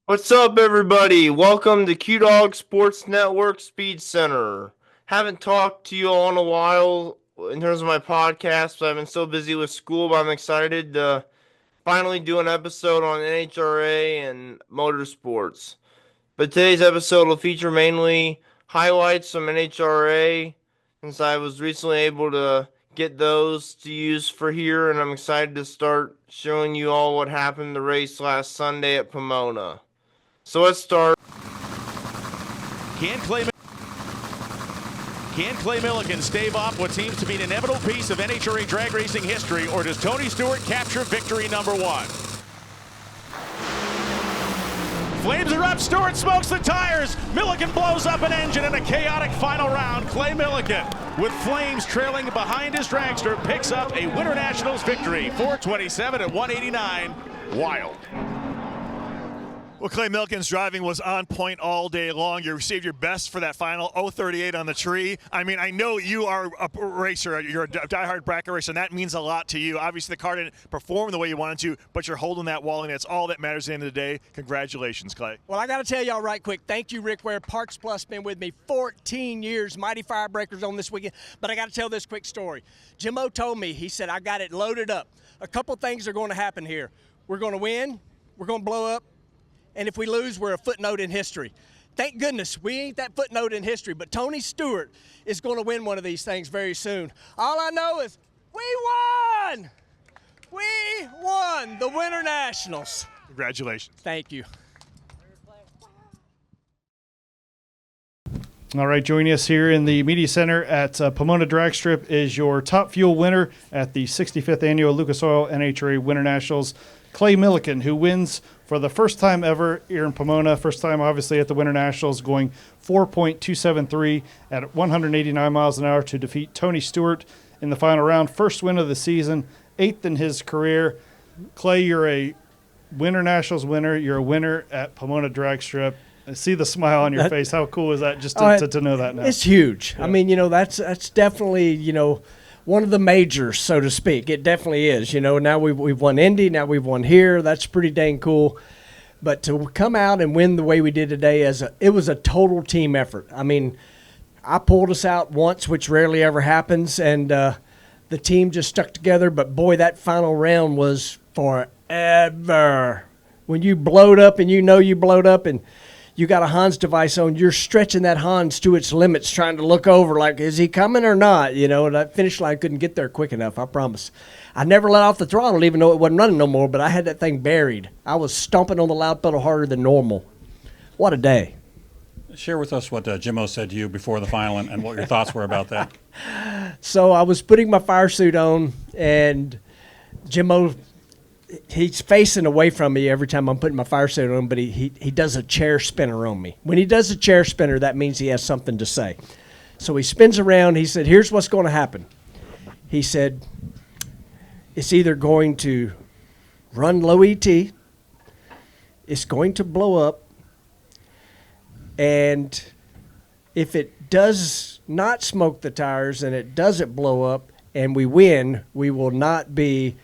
What's up, everybody? Welcome to QDog Sports Network Speed Center. Haven't talked to you all in a while in terms of my podcast, but I've been so busy with school, but I'm excited to finally do an episode on NHRA and Motorsports. But today's episode will feature mainly highlights from NHRA, since I was recently able to get those to use for here, and I'm excited to start showing you all what happened in the race last Sunday at Pomona. So let's start. Can Clay, can Clay Millican stave off what seems to be an inevitable piece of NHRA drag racing history, or does Tony Stewart capture victory number one? Flames are up, Stewart smokes the tires, Millican blows up an engine in a chaotic final round. Clay Millican, with flames trailing behind his dragster, picks up a Winter Nationals victory, 427 at 189, wild. Well, Clay Millican's driving was on point all day long. You received your best for that final 038 on the tree. I mean, I know you are a racer. You're a diehard bracket racer, and that means a lot to you. Obviously, the car didn't perform the way you wanted to, but you're holding that wall, and that's all that matters at the end of the day. Congratulations, Clay. Well, I got to tell y'all right quick, thank you, Rick Ware. Parks Plus been with me 14 years. Mighty Firebreakers on this weekend. But I got to tell this quick story. Jimmo told me, he said, I got it loaded up. A couple things are going to happen here. We're going to win. We're going to blow up. And if we lose, we're a footnote in history. Thank goodness we ain't that footnote in history, but Tony Stewart is going to win one of these things very soon. All I know is we won! We won the Winter Nationals. Congratulations. Thank you. All right, joining us here in the Media Center at Pomona Drag Strip is your Top Fuel winner at the 65th Annual Lucas Oil NHRA Winter Nationals, Clay Millican, who wins for the first time ever here in Pomona. First time, obviously, at the Winter Nationals, going 4.273 at 189 miles an hour to defeat Tony Stewart in the final round. First win of the season, 8th in his career. Clay, you're a Winter Nationals winner. You're a winner at Pomona Drag Strip. I see the smile on your face. How cool is that just to know that now? It's huge. Yeah. I mean, that's definitely, one of the majors, so to speak. It definitely is. Now we've won Indy, now we've won here. That's pretty dang cool. But to come out and win the way we did today, it was a total team effort. I mean, I pulled us out once, which rarely ever happens, and the team just stuck together. But, boy, that final round was forever. When you blowed up and you blowed up and you got a Hans device on, you're stretching that Hans to its limits, trying to look over like, is he coming or not? And that finish line couldn't get there quick enough, I promise. I never let off the throttle, even though it wasn't running no more, but I had that thing buried. I was stomping on the loud pedal harder than normal. What a day. Share with us what Jimmo said to you before the final and what your thoughts were about that. So I was putting my fire suit on, and Jimmo, he's facing away from me every time I'm putting my fire suit on, but he does a chair spinner on me. When he does a chair spinner, that means he has something to say. So he spins around. He said, here's what's going to happen. He said, it's either going to run low ET, it's going to blow up, and if it does not smoke the tires and it doesn't blow up and we win, we will not be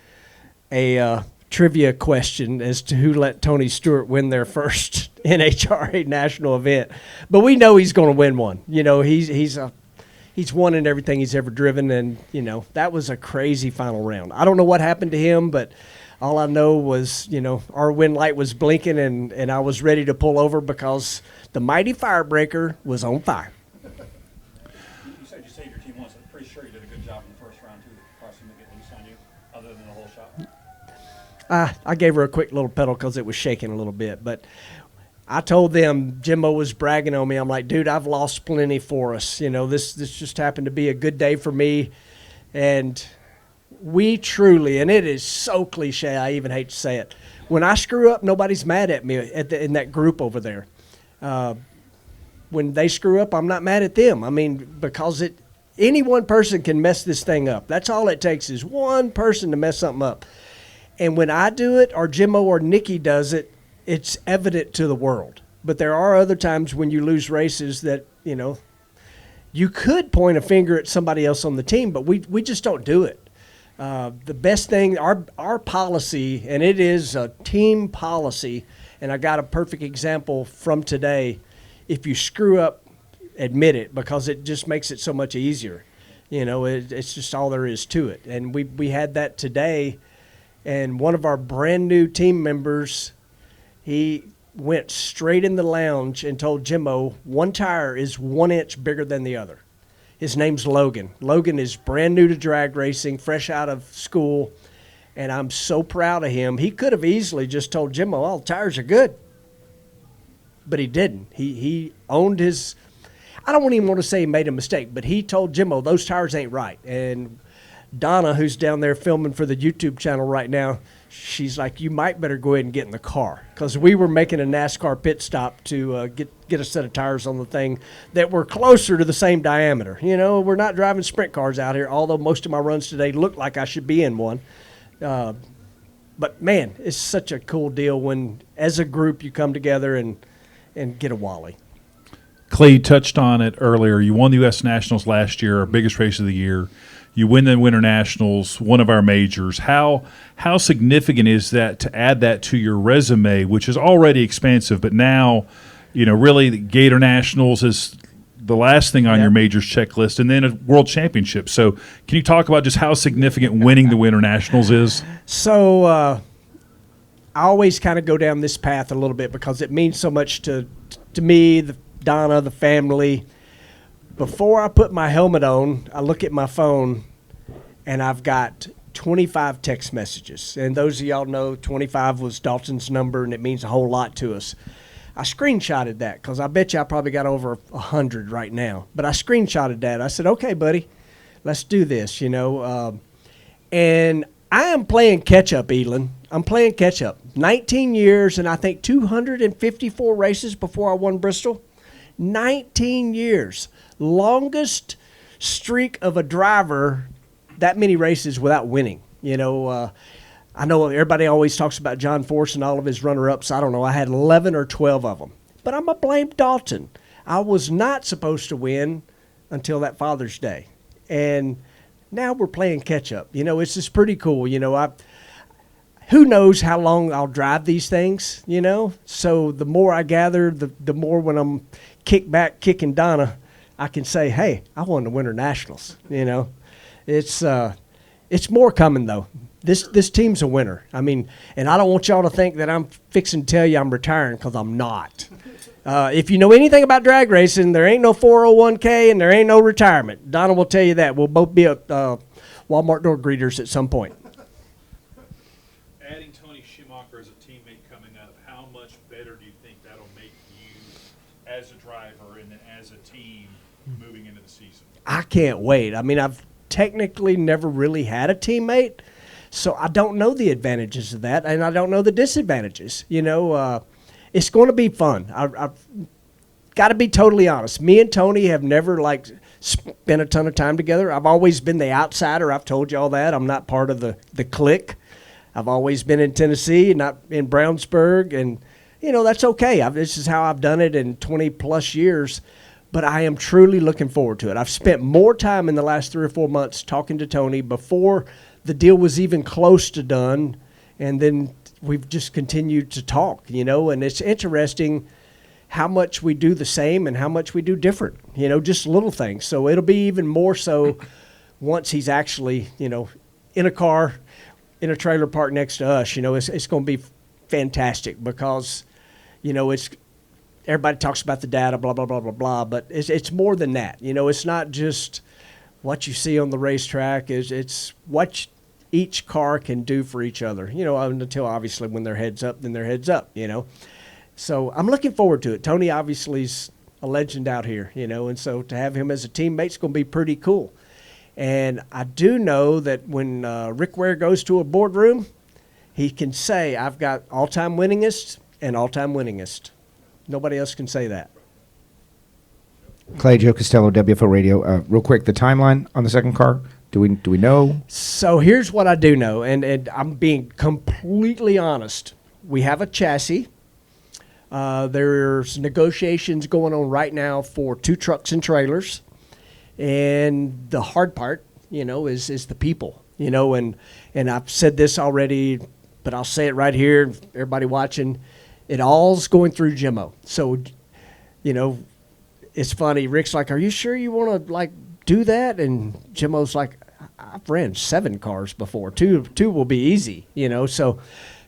a trivia question as to who let Tony Stewart win their first NHRA national event. But we know he's going to win one. He's won in everything he's ever driven, and, that was a crazy final round. I don't know what happened to him, but all I know was, our wind light was blinking, and I was ready to pull over because the mighty Firebreaker was on fire. You said you saved your team once. I'm pretty sure you did a good job in the first round, too. The car seemed to get loose on you, other than the whole shot. I gave her a quick little pedal because it was shaking a little bit. But I told them, Jimmo was bragging on me. I'm like, dude, I've lost plenty for us. This just happened to be a good day for me. And we truly, and it is so cliche, I even hate to say it, when I screw up, nobody's mad at me in that group over there. When they screw up, I'm not mad at them. I mean, because any one person can mess this thing up. That's all it takes is one person to mess something up. And when I do it, or Jimmo or Nikki does it, it's evident to the world. But there are other times when you lose races that, you could point a finger at somebody else on the team, but we just don't do it. The best thing, our policy, and it is a team policy, And I got a perfect example from today. If you screw up, admit it, because it just makes it so much easier. It's just all there is to it. And we had that today, and one of our brand new team members, he went straight in the lounge and told Jimmo one tire is 1 inch bigger than the other. His name's Logan. Logan is brand new to drag racing, fresh out of school, and I'm so proud of him. He could have easily just told Jimmo, "Oh, tires are good," but he didn't. He owned his. I don't even want to say he made a mistake, but he told Jimmo, "Those tires ain't right." And Donna, who's down there filming for the YouTube channel right now, she's like, "You might better go ahead and get in the car," because we were making a NASCAR pit stop to get a set of tires on the thing that were closer to the same diameter. We're not driving sprint cars out here, although most of my runs today look like I should be in one. But, man, it's such a cool deal when, as a group, you come together and get a Wally. Clay, you touched on it earlier. You won the U.S. Nationals last year, our biggest race of the year. You win the Winter Nationals, one of our majors. How significant is that to add that to your resume, which is already expansive, but now, really the Gator Nationals is the last thing on your majors checklist, and then a World Championship. So can you talk about just how significant winning the Winter Nationals is? So I always kind of go down this path a little bit because it means so much to me, Donna, the family. Before I put my helmet on, I look at my phone, and I've got 25 text messages. And those of y'all know 25 was Dalton's number, and it means a whole lot to us. I screenshotted that because I bet you I probably got over 100 right now. But I screenshotted that. I said, "Okay, buddy, let's do this," And I am playing catch-up, Elin. I'm playing catch-up. 19 years, and I think 254 races before I won Bristol. 19 years. Longest streak of a driver, that many races without winning. I know everybody always talks about John Force and all of his runner-ups. I don't know. I had 11 or 12 of them. But I'm going to blame Dalton. I was not supposed to win until that Father's Day. And now we're playing catch-up. It's just pretty cool. Who knows how long I'll drive these things, So the more I gather, the more when I'm kicking Donna, I can say, "Hey, I won the Winter Nationals." It's more coming though. This team's a winner. I mean, and I don't want y'all to think that I'm fixing to tell you I'm retiring, because I'm not. If you know anything about drag racing, there ain't no 401k and there ain't no retirement. Donna will tell you that. We'll both be at Walmart door greeters at some point. Adding Tony Schumacher as a teammate coming up, how much better do you think that'll make you as a driver and as a team moving into the season? I can't wait. I mean, I've technically never really had a teammate, so I don't know the advantages of that, and I don't know the disadvantages. It's going to be fun. I've got to be totally honest. Me and Tony have never, spent a ton of time together. I've always been the outsider. I've told you all that. I'm not part of the clique. I've always been in Tennessee, not in Brownsburg, and, that's okay. This is how I've done it in 20-plus years, but I am truly looking forward to it. I've spent more time in the last 3 or 4 months talking to Tony before the deal was even close to done, and then we've just continued to talk, and it's interesting how much we do the same and how much we do different, just little things. So it'll be even more so once he's actually, in a car, in a trailer park next to us. It's going to be fantastic because, it's everybody talks about the data, blah, blah, blah, blah, blah, but it's more than that. It's not just what you see on the racetrack. It's what each car can do for each other, until obviously when their head's up, then their head's up, So I'm looking forward to it. Tony obviously's a legend out here, and so to have him as a teammate is going to be pretty cool. And I do know that when Rick Ware goes to a boardroom, he can say, "I've got all-time winningest and all-time winningest." Nobody else can say that. Clay, Joe Costello, WFO Radio. Real quick, the timeline on the second car. Do we know? So here's what I do know, and I'm being completely honest. We have a chassis. There's negotiations going on right now for 2 trucks and trailers. And the hard part, is the people, and I've said this already, but I'll say it right here, everybody watching. It all's going through Jimmo. So, you know, it's funny. Rick's like, "Are you sure you want to like do that?" And Jimmo's like, "I've ran 7 cars before. Two will be easy." You know, so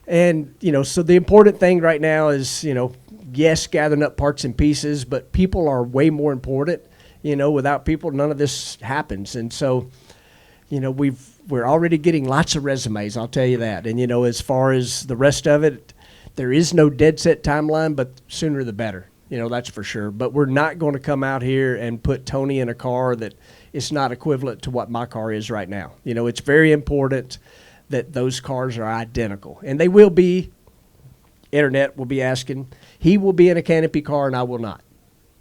and you know, so the important thing right now is, you know, yes, gathering up parts and pieces, but people are way more important. You know, without people, none of this happens. And so, you know, we're already getting lots of resumes. I'll tell you that. And you know, as far as the rest of it, there is no dead set timeline, but sooner the better. You know, that's for sure. But we're not going to come out here and put Tony in a car that is not equivalent to what my car is right now. You know, it's very important that those cars are identical. And they will be. Internet will be asking. He will be in a canopy car and I will not.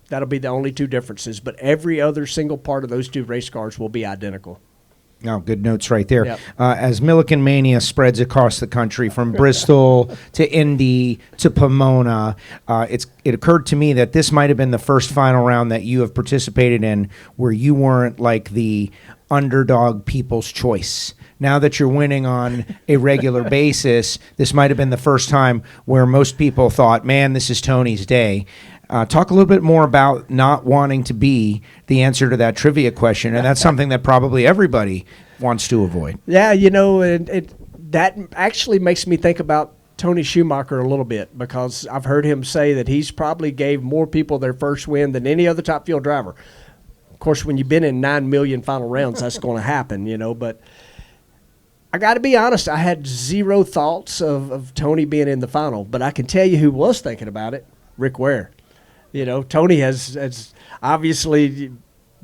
That'll be the only 2 differences. But every other single part of those 2 race cars will be identical. Oh, good notes right there. Yep. As Milliken Mania spreads across the country from Bristol to Indy to Pomona, it occurred to me that this might have been the first final round that you have participated in where you weren't like the underdog people's choice. Now that you're winning on a regular basis, this might have been the first time where most people thought, man, this is Tony's day. Talk a little bit more about not wanting to be the answer to that trivia question, and that's something that probably everybody wants to avoid. Yeah, you know, that actually makes me think about Tony Schumacher a little bit, because I've heard him say that he's probably gave more people their first win than any other top field driver. Of course, when you've been in 9 million final rounds, that's going to happen, you know, but I got to be honest, I had zero thoughts of Tony being in the final, but I can tell you who was thinking about it, Rick Ware. You know, Tony has obviously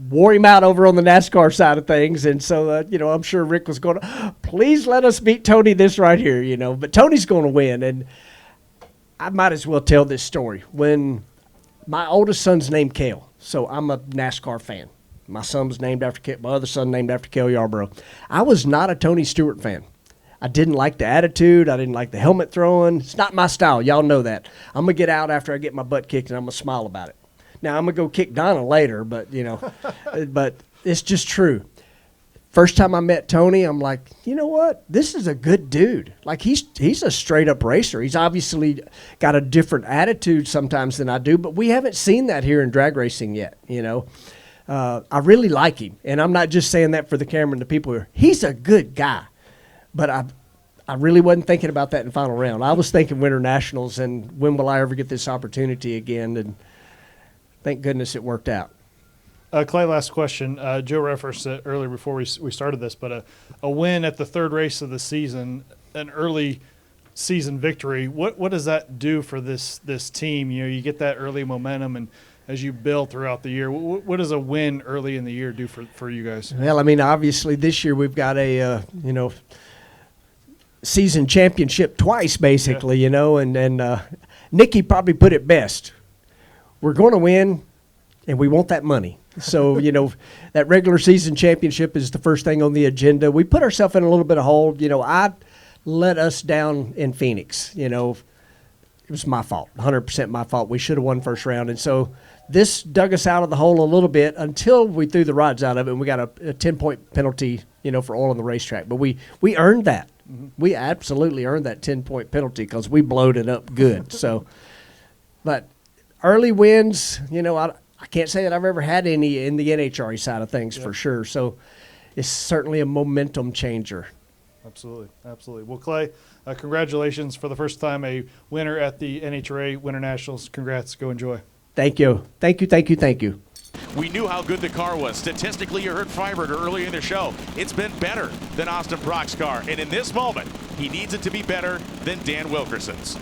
wore him out over on the NASCAR side of things. And so, you know, I'm sure Rick was going, please let us beat Tony this right here, you know. But Tony's going to win. And I might as well tell this story. When my oldest son's named Cale, so I'm a NASCAR fan. My son was named after Cale. My other son named after Cale Yarborough. I was not a Tony Stewart fan. I didn't like the attitude. I didn't like the helmet throwing. It's not my style. Y'all know that. I'm going to get out after I get my butt kicked, and I'm going to smile about it. Now, I'm going to go kick Donna later, but, you know, but it's just true. First time I met Tony, I'm like, you know what? This is a good dude. Like, he's a straight-up racer. He's obviously got a different attitude sometimes than I do, but we haven't seen that here in drag racing yet, you know. I really like him, and I'm not just saying that for the camera and the people here. He's a good guy. But I really wasn't thinking about that in the final round. I was thinking Winter Nationals and when will I ever get this opportunity again, and thank goodness it worked out. Clay, last question. Joe referenced it earlier before we started this, but a win at the 3rd race of the season, an early season victory, what does that do for this team? You know, you get that early momentum, and as you build throughout the year, what does a win early in the year do for you guys? Well, I mean, obviously this year we've got a, you know, season championship twice, basically, you know, and Nikki probably put it best. We're going to win, and we want that money. So, you know, that regular season championship is the first thing on the agenda. We put ourselves in a little bit of hole. You know, I let us down in Phoenix. You know, it was my fault, 100% my fault. We should have won first round. And so this dug us out of the hole a little bit until we threw the rods out of it, and we got a 10-point penalty, you know, for oil on the racetrack. But we earned that. Mm-hmm. We absolutely earned that 10-point penalty because we blowed it up good. So, but early wins, you know, I can't say that I've ever had any in the NHRA side of things for sure. So it's certainly a momentum changer. Absolutely, absolutely. Well, Clay, congratulations for the first time a winner at the NHRA Winter Nationals. Congrats. Go enjoy. Thank you. Thank you, thank you, thank you. We knew how good the car was. Statistically, you heard Freiberger early in the show. It's been better than Austin Brock's car. And in this moment, he needs it to be better than Dan Wilkerson's.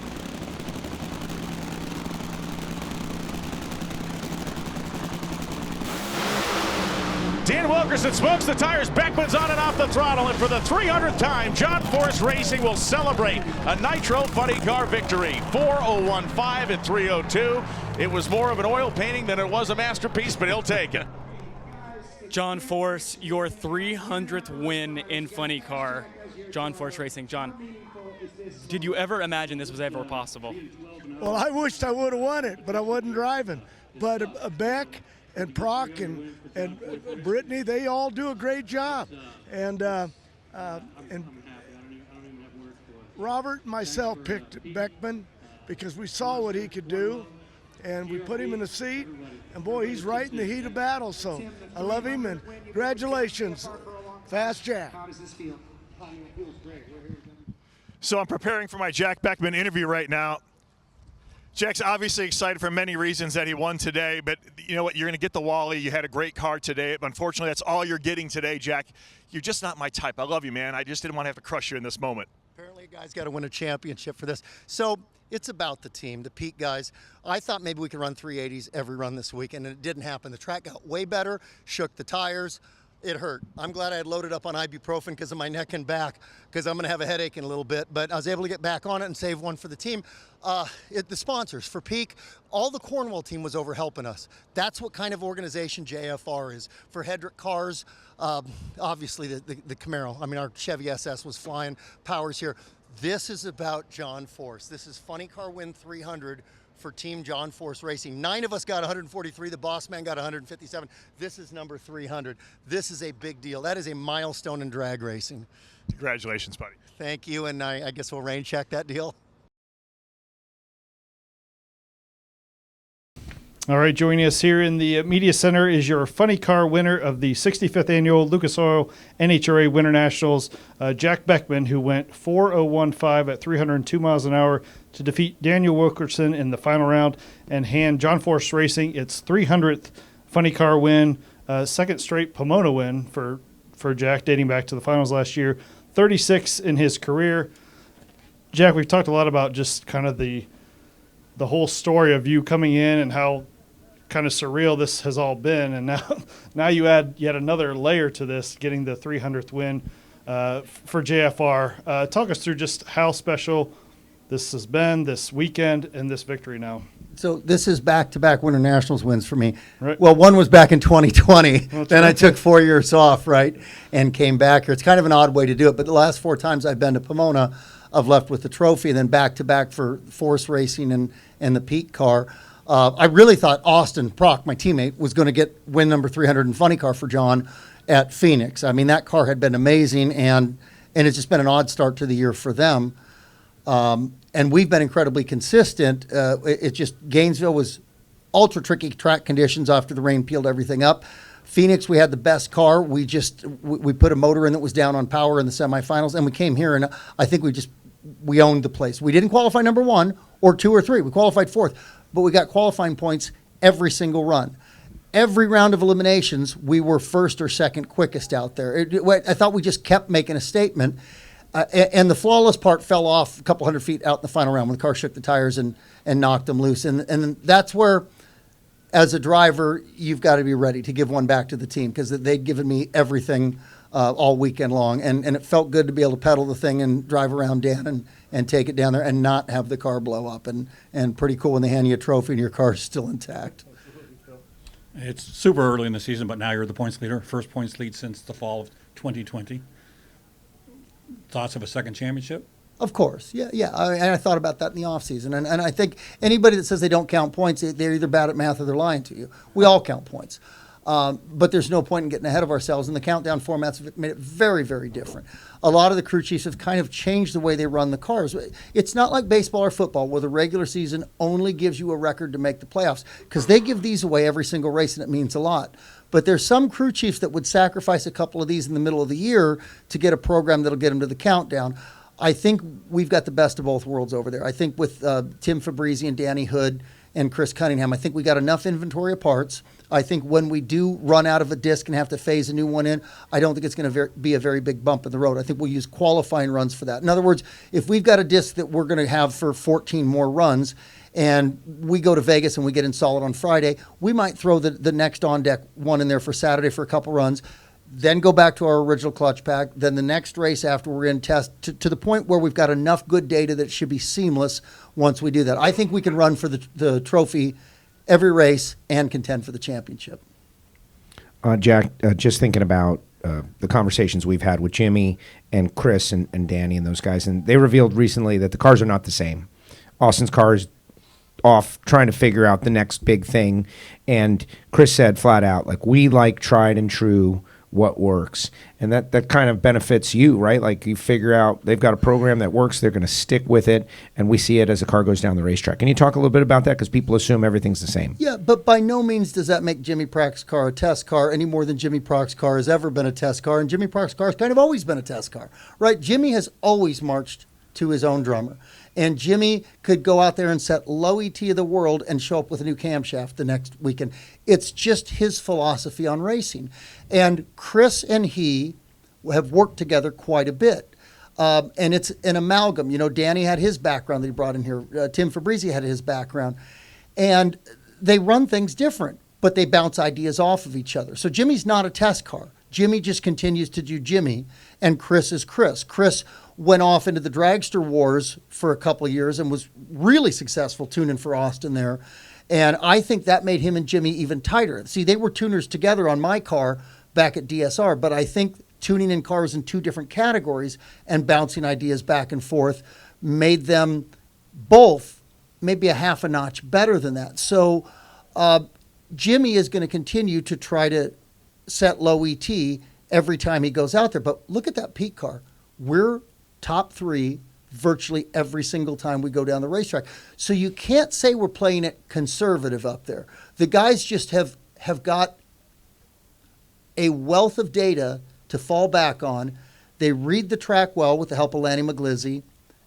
Dan Wilkerson smokes the tires. Beckman's on and off the throttle. And for the 300th time, John Force Racing will celebrate a Nitro Funny Car victory. 4:01.5 at 3:02. It was more of an oil painting than it was a masterpiece, but he'll take it. John Force, your 300th win in Funny Car. John Force Racing. John, did you ever imagine this was ever possible? Well, I wished I would have won it, but I wasn't driving. But Beck and Proc and Brittany, they all do a great job. And Robert and myself picked Beckman because we saw what he could do, and we put him in the seat, and boy, he's right in the heat of battle. So I love him, and congratulations, Fast Jack. So I'm preparing for my Jack Beckman interview right now. Jack's obviously excited for many reasons that he won today, but you know what? You're going to get the Wally. You had a great car today. Unfortunately, that's all you're getting today, Jack. You're just not my type. I love you, man. I just didn't want to have to crush you in this moment. Apparently, a guy's got to win a championship for this. So it's about the team, the peak guys. I thought maybe we could run 380s every run this week, and it didn't happen. The track got way better, shook the tires. It hurt. I'm glad I had loaded up on ibuprofen because of my neck and back, because I'm going to have a headache in a little bit. But I was able to get back on it and save one for the team. The sponsors for Peak, all the Cornwall team was over helping us. That's what kind of organization JFR is. For Hedrick Cars, obviously the Camaro. I mean, our Chevy SS was flying. Power's here. This is about John Force. This is Funny Car Win 300 for Team John Force Racing. 9 of us got 143. The boss man got 157. This is number 300. This is a big deal. That is a milestone in drag racing. Congratulations, buddy. Thank you, and I guess we'll rain check that deal. All right, joining us here in the Media Center is your Funny Car winner of the 65th Annual Lucas Oil NHRA Winter Nationals, Jack Beckman, who went 4:01.5 at 302 miles an hour to defeat Daniel Wilkerson in the final round and hand John Force Racing its 300th Funny Car win, second straight Pomona win for Jack, dating back to the finals last year, 36 in his career. Jack, we've talked a lot about just kind of the whole story of you coming in and how kind of surreal this has all been, and now you add yet another layer to this, getting the 300th win for JFR. Talk us through just how special this has been, this weekend, and this victory now. So this is back-to-back Winter Nationals wins for me. Right. Well, one was back in 2020. Then right. I took 4 years off, right, and came back here. It's kind of an odd way to do it, but the last 4 times I've been to Pomona, I've left with the trophy, and then back-to-back for Force Racing and the Peak car. I really thought Austin Prock, my teammate, was going to get win number 300 in Funny Car for John at Phoenix. I mean, that car had been amazing, and it's just been an odd start to the year for them. And we've been incredibly consistent. It just, Gainesville was ultra tricky track conditions after the rain peeled everything up. Phoenix, we had the best car. We put a motor in that was down on power in the semifinals, and we came here, and I think we owned the place. We didn't qualify number 1 or 2 or 3. We qualified 4th, but we got qualifying points every single run. Every round of eliminations, we were first or second quickest out there. I thought we just kept making a statement. And the flawless part fell off a couple hundred feet out in the final round when the car shook the tires and knocked them loose. And that's where, as a driver, you've got to be ready to give one back to the team, because they'd given me everything all weekend long. And it felt good to be able to pedal the thing and drive around Dan and take it down there and not have the car blow up. And pretty cool when they hand you a trophy and your car is still intact. It's super early in the season, but now you're the points leader, first points lead since the fall of 2020. Thoughts of a second championship? Of course, yeah. I thought about that in the offseason. And I think anybody that says they don't count points, they're either bad at math or they're lying to you. We all count points. But there's no point in getting ahead of ourselves, and the countdown formats have made it very, very different. A lot of the crew chiefs have kind of changed the way they run the cars. It's not like baseball or football, where the regular season only gives you a record to make the playoffs, because they give these away every single race, and it means a lot. But there's some crew chiefs that would sacrifice a couple of these in the middle of the year to get a program that'll get them to the countdown. I think we've got the best of both worlds over there. I think with Tim Fabrizi and Danny Hood and Chris Cunningham, I think we got enough inventory of parts. I think when we do run out of a disc and have to phase a new one in, I don't think it's going to be a very big bump in the road. I think we'll use qualifying runs for that. In other words, if we've got a disc that we're going to have for 14 more runs, and we go to Vegas and we get in solid on Friday, we might throw the next on-deck one in there for Saturday for a couple runs, then go back to our original clutch pack, then the next race after we're in test, to the point where we've got enough good data that it should be seamless once we do that. I think we can run for the trophy every race and contend for the championship. Jack, just thinking about the conversations we've had with Jimmy and Chris and Danny and those guys, and they revealed recently that the cars are not the same. Austin's car is off trying to figure out the next big thing, and Chris said flat out, like, we like tried and true what works. And that kind of benefits you, right? Like you figure out they've got a program that works, they're going to stick with it, and we see it as the car goes down the racetrack. Can you talk a little bit about that? Because people assume everything's the same. Yeah, but by no means does that make Jimmy Prock's car a test car any more than Jimmy Prock's car has ever been a test car, and Jimmy Prock's car has kind of always been a test car, right? Jimmy has always marched to his own drummer. And Jimmy could go out there and set low ET of the world and show up with a new camshaft the next weekend. It's just his philosophy on racing. And Chris and he have worked together quite a bit. And it's an amalgam. You know, Danny had his background that he brought in here. Tim Fabrizi had his background. And they run things different, but they bounce ideas off of each other. So Jimmy's not a test car. Jimmy just continues to do Jimmy, and Chris is Chris. Chris went off into the dragster wars for a couple of years and was really successful tuning for Austin there. And I think that made him and Jimmy even tighter. See, they were tuners together on my car back at DSR, but I think tuning in cars in two different categories and bouncing ideas back and forth made them both maybe a half a notch better than that. So Jimmy is going to continue to try to set low ET every time he goes out there. But look at that Pete car. We're top three virtually every single time we go down the racetrack. So you can't say we're playing it conservative up there. The guys just have got a wealth of data to fall back on. They read the track well with the help of Lanny McGlizzy,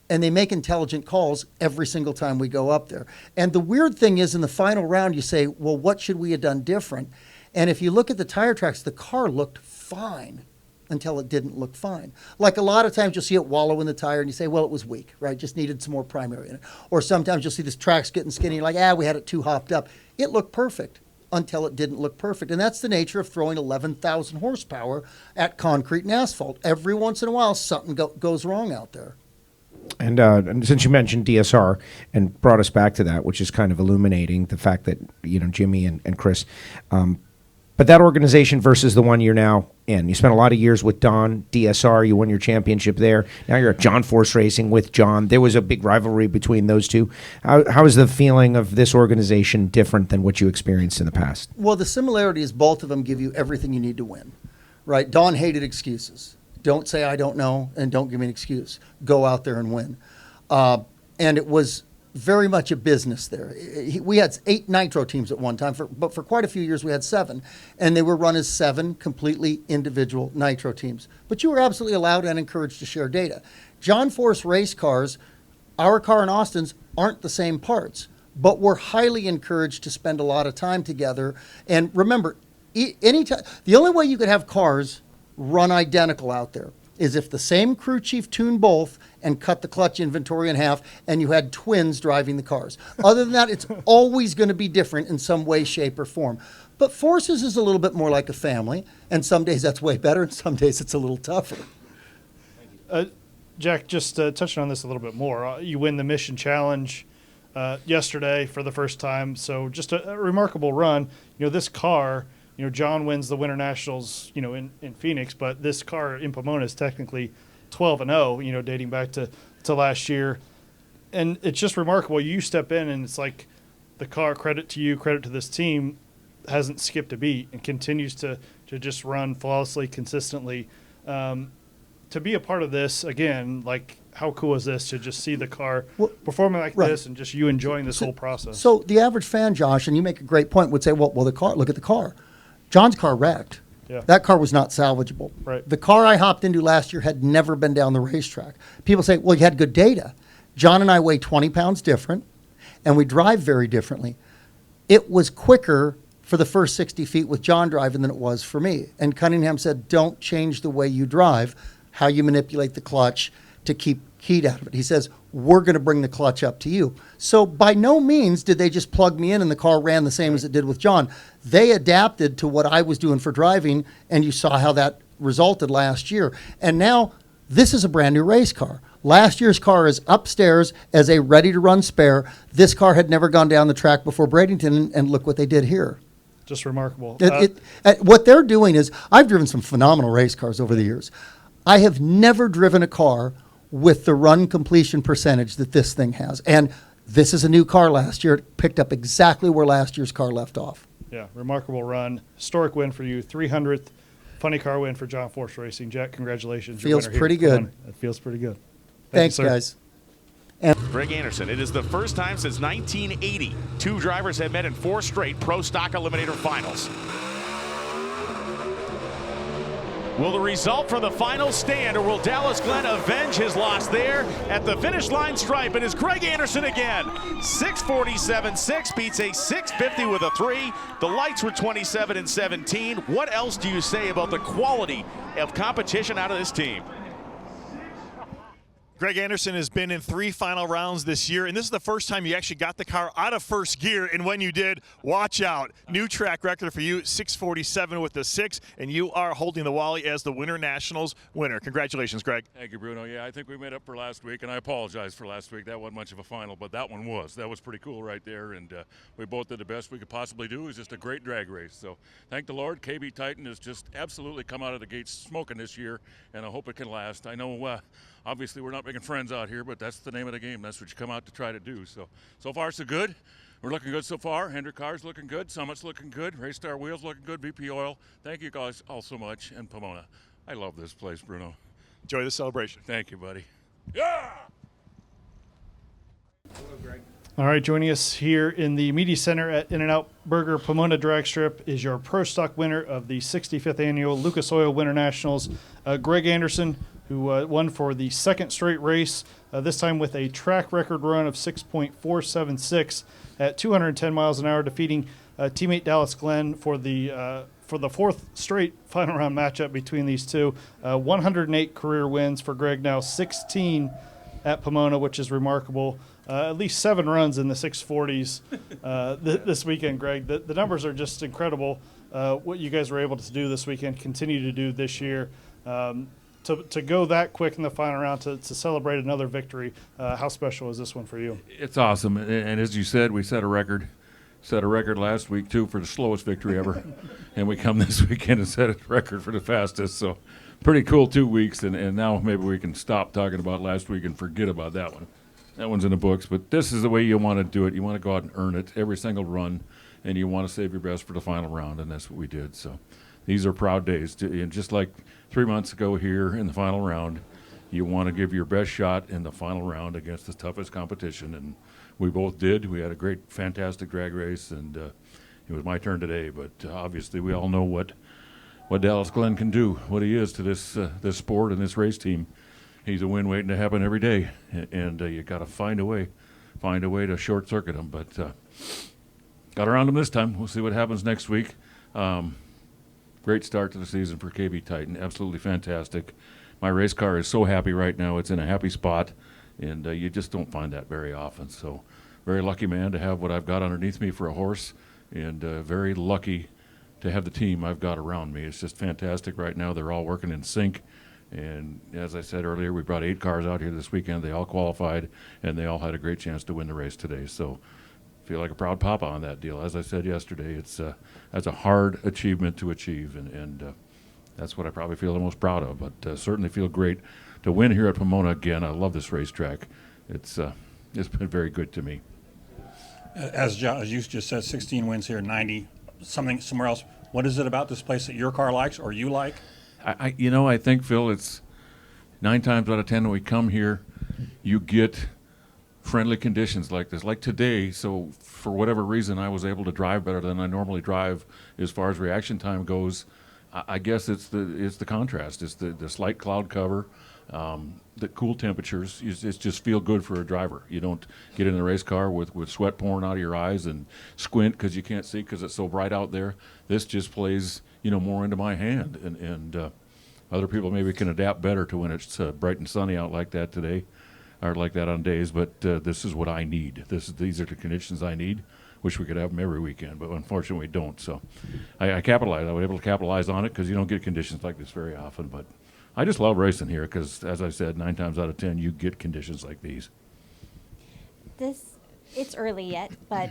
and they make intelligent calls every single time we go up there. And the weird thing is in the final round, you say, well, what should we have done different? And if you look at the tire tracks, the car looked fine until it didn't look fine. Like a lot of times you'll see it wallow in the tire and you say, well, it was weak, right? Just needed some more primary in it. Or sometimes you'll see this track's getting skinny. You're like, we had it too hopped up. It looked perfect until it didn't look perfect. And that's the nature of throwing 11,000 horsepower at concrete and asphalt. Every once in a while, something goes wrong out there. And since you mentioned DSR and brought us back to that, which is kind of illuminating the fact that, you know, Jimmy and Chris, but that organization versus the one you're now in. You spent a lot of years with Don, DSR. You won your championship there. Now you're at John Force Racing with John. There was a big rivalry between those two. How is the feeling of this organization different than what you experienced in the past? Well, the similarity is both of them give you everything you need to win, right? Don hated excuses. Don't say I don't know, and don't give me an excuse. Go out there and win. And it was very much a business there. We had 8 nitro teams at one time, but for quite a few years we had 7, and they were run as 7 completely individual nitro teams. But you were absolutely allowed and encouraged to share data. John Force race cars, our car and Austin's, aren't the same parts, but we're highly encouraged to spend a lot of time together. And remember, anytime, the only way you could have cars run identical out there is if the same crew chief tuned both and cut the clutch inventory in half and you had twins driving the cars. Other than that, it's always going to be different in some way, shape, or form. But Forces is a little bit more like a family, and some days that's way better, and some days it's a little tougher. Jack, just touching on this a little bit more, you win the Mission Challenge yesterday for the first time, so just a remarkable run. You know, this car, you know, John wins the Winter Nationals, you know, in Phoenix, but this car in Pomona is technically 12-0, you know, dating back to last year. And it's just remarkable. You step in and it's like the car, credit to you, credit to this team, hasn't skipped a beat and continues to just run flawlessly, consistently. To be a part of this, again, like how cool is this to just see the car performing like this and just you enjoying this whole process? So the average fan, Josh, and you make a great point, would say, well, the car, look at the car. John's car wrecked. Yeah. That car was not salvageable. Right. The car I hopped into last year had never been down the racetrack. People say, well, you had good data. John and I weigh 20 pounds different, and we drive very differently. It was quicker for the first 60 feet with John driving than it was for me. And Cunningham said, don't change the way you drive, how you manipulate the clutch to keep heat out of it. He says, we're going to bring the clutch up to you. So by no means did they just plug me in and the car ran the same as it did with John. They adapted to what I was doing for driving, and you saw how that resulted last year. And now this is a brand new race car. Last year's car is upstairs as a ready-to-run spare. This car had never gone down the track before Bradenton, and look what they did here. Just remarkable. What they're doing is, I've driven some phenomenal race cars over the years. I have never driven a car with the run completion percentage that this thing has. And this is a new car last year. It picked up exactly where last year's car left off. Yeah, remarkable run. Historic win for you, 300th funny car win for John Force Racing. Jack, congratulations. Your Feels winner here pretty at good. Pomona. It feels pretty good. Thanks, you, sir. guys. Greg Anderson. It is the first time since 1980 two drivers have met in 4 straight Pro Stock Eliminator finals. Will the result from the final stand, or will Dallas Glenn avenge his loss there at the finish line stripe? It is Greg Anderson again. 6:47.6 beats a 6:50 with a 3. The lights were 27 and 17. What else do you say about the quality of competition out of this team? Greg Anderson has been in 3 final rounds this year, and this is the first time you actually got the car out of first gear, and when you did, watch out. New track record for you, 6:47 with the 6, and you are holding the Wally as the Winter Nationals winner. Congratulations, Greg. Thank you, Bruno. Yeah, I think we made up for last week, and I apologize for last week. That wasn't much of a final, but that one was. That was pretty cool right there, and we both did the best we could possibly do. It was just a great drag race. So thank the Lord. KB Titan has just absolutely come out of the gates smoking this year, and I hope it can last. I know obviously we're not making friends out here, but that's the name of the game. That's what you come out to try to do. So far so good. We're looking good so far. Hendrick Car's looking good. Summit's looking good. Race Star Wheels looking good. VP Oil. Thank you guys all so much. And Pomona. I love this place, Bruno. Enjoy the celebration. Thank you, buddy. Yeah! All right, joining us here in the Media Center at In-N-Out Burger Pomona Drag Strip is your Pro Stock winner of the 65th Annual Lucas Oil Winter Nationals, Greg Anderson, who won for the 2nd straight race, this time with a track record run of 6.476 at 210 miles an hour, defeating teammate Dallas Glenn for the 4th straight final round matchup between these two. 108 career wins for Greg, now 16 at Pomona, which is remarkable. At least 7 runs in the 640s this weekend, Greg. The numbers are just incredible. What you guys were able to do this weekend, continue to do this year. To go that quick in the final round to celebrate another victory, how special is this one for you? It's awesome. And as you said, we set a record. Set a record last week, too, for the slowest victory ever. And we come this weekend and set a record for the fastest. So pretty cool 2 weeks. And now maybe we can stop talking about last week and forget about that one. That one's in the books. But this is the way you want to do it. You want to go out and earn it every single run. And you want to save your best for the final round. And that's what we did. So these are proud days. And just like 3 months ago here in the final round, you want to give your best shot in the final round against the toughest competition. And we both did. We had a great, fantastic drag race, and it was my turn today. But obviously, we all know what Dallas Glenn can do, what he is to this sport and this race team. He's a win waiting to happen every day, and you got to find a way to short circuit him. But got around him this time. We'll see what happens next week. Great start to the season for KB Titan. Absolutely fantastic. My race car is so happy right now. It's in a happy spot. And you just don't find that very often. So very lucky, man, to have what I've got underneath me for a horse, and very lucky to have the team I've got around me. It's just fantastic right now. They're all working in sync. And as I said earlier, we brought 8 cars out here this weekend. They all qualified, and they all had a great chance to win the race today. So I feel like a proud papa on that deal. As I said yesterday, that's a hard achievement to achieve, and that's what I probably feel the most proud of. But certainly feel great to win here at Pomona again. I love this racetrack. It's been very good to me. As you just said, 16 wins here, 90 something somewhere else. What is it about this place that your car likes or you like? I think, Phil, it's 9 times out of 10 when we come here, you get friendly conditions like this, like today. So for whatever reason, I was able to drive better than I normally drive as far as reaction time goes. I guess it's the contrast. It's the slight cloud cover. The cool temperatures, it just feel good for a driver. You don't get in a race car with sweat pouring out of your eyes and squint because you can't see because it's so bright out there. This just plays, more into my hand. And other people maybe can adapt better to when it's bright and sunny out like that today, or like that on days. But this is what I need. These are the conditions I need. Wish we could have them every weekend, but unfortunately we don't. So I capitalized. I was able to capitalize on it because you don't get conditions like this very often. But I just love racing here because, as I said, 9 times out of 10 you get conditions like these. It's early yet, but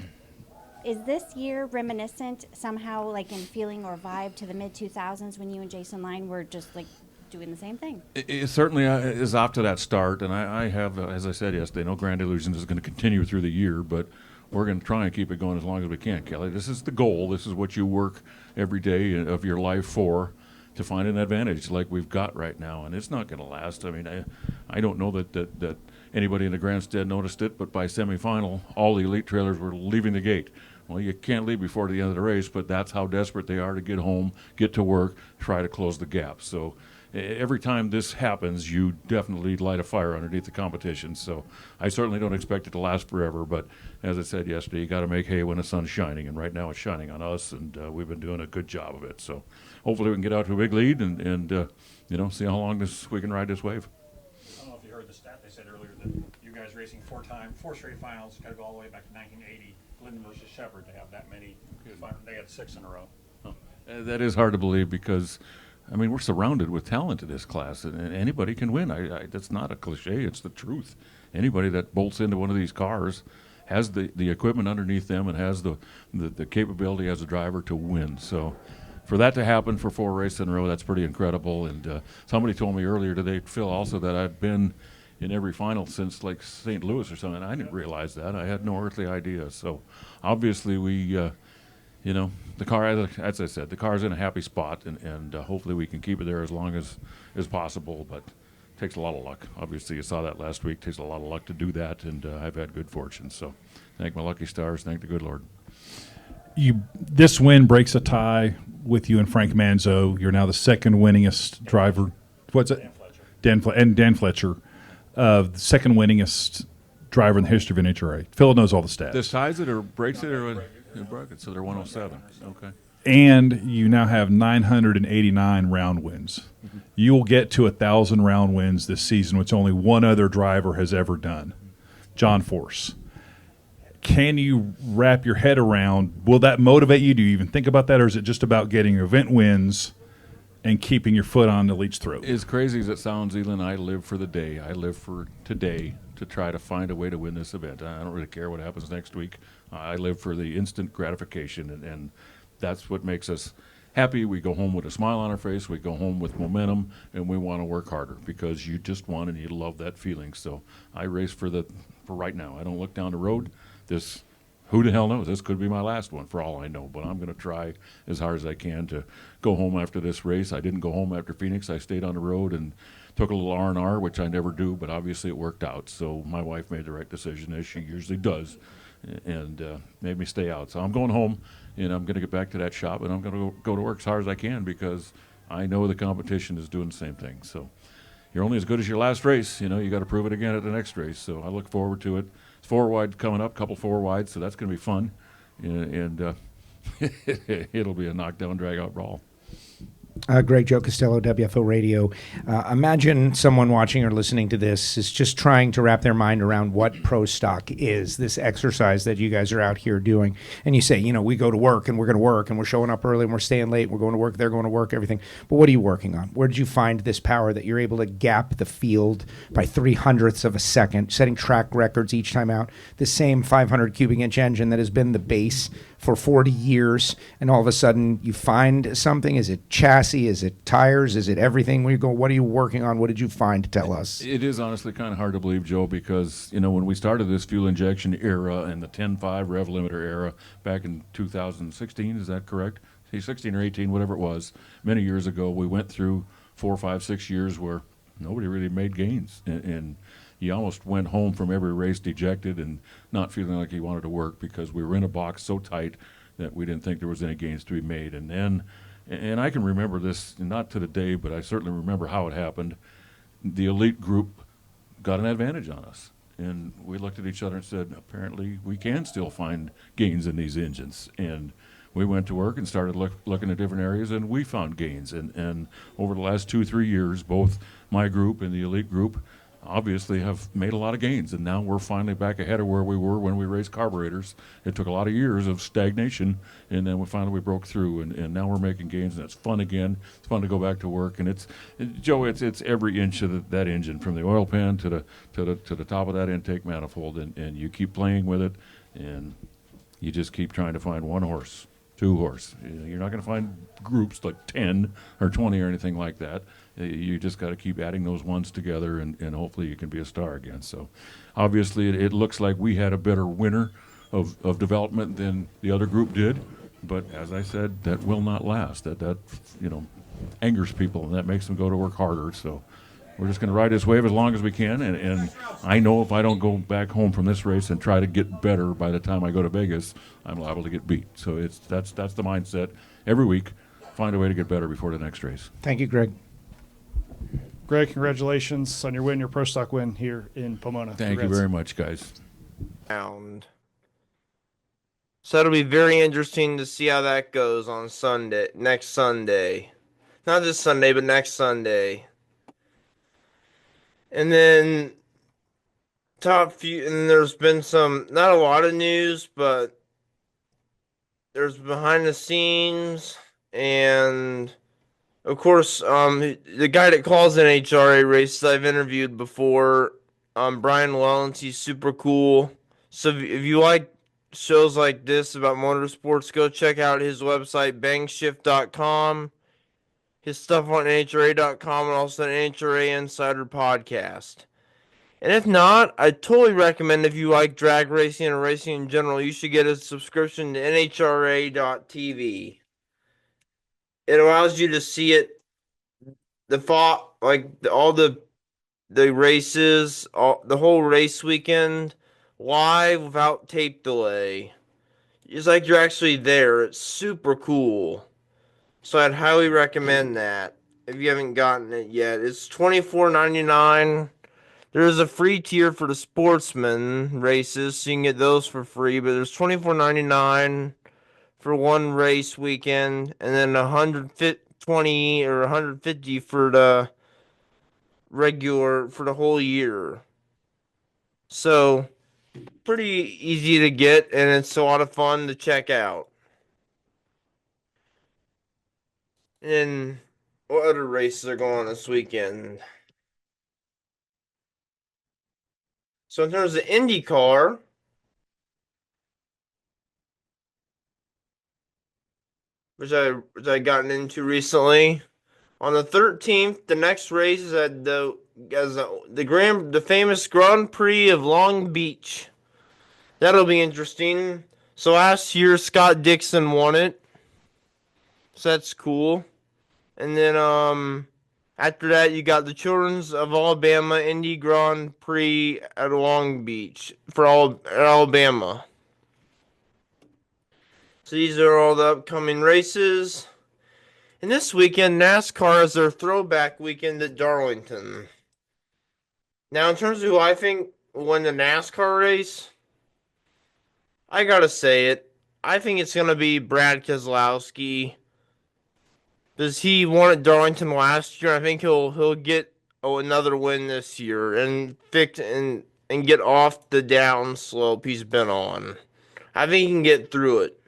is this year reminiscent somehow, like in feeling or vibe, to the mid-2000s when you and Jason Line were just like doing the same thing? It certainly is off to that start, and I have, as I said yesterday, no grand illusions is going to continue through the year, but we're going to try and keep it going as long as we can, Kelly. This is the goal. This is what you work every day of your life for, to find an advantage like we've got right now, and it's not going to last. I mean, I don't know that anybody in the grandstand noticed it, but by semifinal, all the elite trailers were leaving the gate. Well, you can't leave before the end of the race, but that's how desperate they are to get home, get to work, try to close the gap. So every time this happens, you definitely light a fire underneath the competition. So I certainly don't expect it to last forever, but as I said yesterday, you got to make hay when the sun's shining, and right now it's shining on us, and we've been doing a good job of it. So hopefully we can get out to a big lead and see how long we can ride this wave. I don't know if you heard the stat they said earlier that you guys racing four straight finals, got to go all the way back to 1980, Glidden versus Shepherd, to have that many. They had 6 in a row. That is hard to believe because, I mean, we're surrounded with talent in this class, and anybody can win. That's not a cliche; it's the truth. Anybody that bolts into one of these cars has the equipment underneath them and has the capability as a driver to win. So, for that to happen for 4 races in a row, that's pretty incredible. And somebody told me earlier today, Phil, also that I'd been in every final since like St. Louis or something. I didn't realize that. I had no earthly idea. So, obviously, we. The car, as I said, the car's in a happy spot, and hopefully we can keep it there as long as possible, but it takes a lot of luck. Obviously, you saw that last week. It takes a lot of luck to do that, and I've had good fortune. So thank my lucky stars. Thank the good Lord. This win breaks a tie with you and Frank Manzo. You're now the second winningest driver. What's it? Dan Fletcher, the second winningest driver in the history of NHRA. Phil knows all the stats. This ties it or breaks it or broke it, so they're 107. Okay. And you now have 989 round wins. Mm-hmm. You will get to 1,000 round wins this season, which only one other driver has ever done, John Force. Can you wrap your head around, will that motivate you? Do you even think about that, or is it just about getting event wins and keeping your foot on the elite's throat? As crazy as it sounds, Elon, I live for the day. I live for today to try to find a way to win this event. I don't really care what happens next week. I live for the instant gratification, and that's what makes us happy. We go home with a smile on our face. We go home with momentum, and we want to work harder because you just won and you love that feeling. So I race for right now. I don't look down the road. Who the hell knows? This could be my last one for all I know, but I'm going to try as hard as I can to go home after this race. I didn't go home after Phoenix. I stayed on the road and took a little R&R, which I never do, but obviously it worked out. So my wife made the right decision, as she usually does, and made me stay out. So I'm going home, and I'm going to get back to that shop, and I'm going to go to work as hard as I can because I know the competition is doing the same thing. So you're only as good as your last race. You got to prove it again at the next race. So I look forward to it. It's 4 wide coming up, couple 4 wides, so that's going to be fun, and it'll be a knockdown, drag-out brawl. Greg Joe Costello, WFO Radio. Imagine someone watching or listening to this is just trying to wrap their mind around what pro stock is, this exercise that you guys are out here doing. And you say, we go to work and we're going to work and we're showing up early and we're staying late, we're going to work, they're going to work, everything. But what are you working on? Where did you find this power that you're able to gap the field by 0.03 of a second, setting track records each time out? The same 500 cubic inch engine that has been the base for 40 years, and all of a sudden you find something. Is it chassis? Is it tires? Is it everything? When you go, what are you working on? What did you find? Tell us. It is honestly kind of hard to believe, Joe, because when we started this fuel injection era and the 10.5 rev limiter era back in 2016, is that correct? 16 or 18, whatever it was, many years ago, we went through 4, 5, 6 years where nobody really made gains, and you almost went home from every race dejected and not feeling like you wanted to work because we were in a box so tight that we didn't think there was any gains to be made. And then, and I can remember this, not to the day, but I certainly remember how it happened. The elite group got an advantage on us. And we looked at each other and said, apparently we can still find gains in these engines. And we went to work and started looking at different areas, and we found gains. And over the last 2-3 years, both my group and the elite group obviously have made a lot of gains, and now we're finally back ahead of where we were when we raced carburetors. It took a lot of years of stagnation, and then we broke through, and now we're making gains, and it's fun again. It's fun to go back to work, and Joe, it's every inch of that engine, from the oil pan to the top of that intake manifold, and you keep playing with it, and you just keep trying to find 1 horse, 2 horse. You're not going to find groups like 10 or 20 or anything like that. You just got to keep adding those ones together, and hopefully you can be a star again. So obviously it looks like we had a better winner of development than the other group did, but as I said, that will not last. That angers people, and that makes them go to work harder. So we're just going to ride this wave as long as we can, and I know if I don't go back home from this race and try to get better by the time I go to Vegas, I'm liable to get beat. So that's the mindset every week. Find a way to get better before the next race. Thank you, Greg. Greg, congratulations on your win, your Pro Stock win here in Pomona. Thank you very much, guys. So it'll be very interesting to see how that goes on next Sunday. Not this Sunday, but next Sunday. And then and there's been not a lot of news, but there's behind the scenes, and of course, the guy that calls NHRA races I've interviewed before, Brian Wellens, he's super cool. So if you like shows like this about motorsports, go check out his website, bangshift.com, his stuff on NHRA.com, and also the NHRA Insider podcast. And if not, I totally recommend, if you like drag racing and racing in general, you should get a subscription to NHRA.tv. It allows you to see it, all the races, the whole race weekend, live without tape delay. It's like you're actually there. It's super cool. So I'd highly recommend that if you haven't gotten it yet. It's $24.99. There's a free tier for the sportsman races, so you can get those for free. But there's $24.99 for one race weekend, and then $120 or $150 for the regular for the whole year. So pretty easy to get, and it's a lot of fun to check out. And what other races are going on this weekend? So in terms of Indycar, which I gotten into recently, on the 13th, the next race is at the famous Grand Prix of Long Beach. That'll be interesting. So last year, Scott Dixon won it, so that's cool. And then after that, you got the Children's of Alabama Indy Grand Prix at Long Beach for Alabama. So these are all the upcoming races. And this weekend, NASCAR is their throwback weekend at Darlington. Now, in terms of who I think will win the NASCAR race, I gotta say it. I think it's gonna be Brad Keselowski, because he won at Darlington last year. I think he'll get another win this year and get off the down slope he's been on. I think he can get through it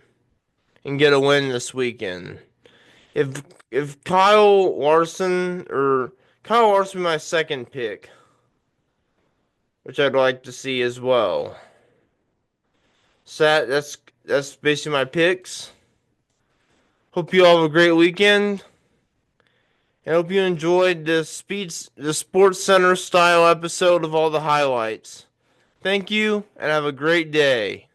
and get a win this weekend. If Kyle Larson be my second pick, which I'd like to see as well. So that's basically my picks. Hope you all have a great weekend. I hope you enjoyed the Sports Center style episode of all the highlights. Thank you, and have a great day.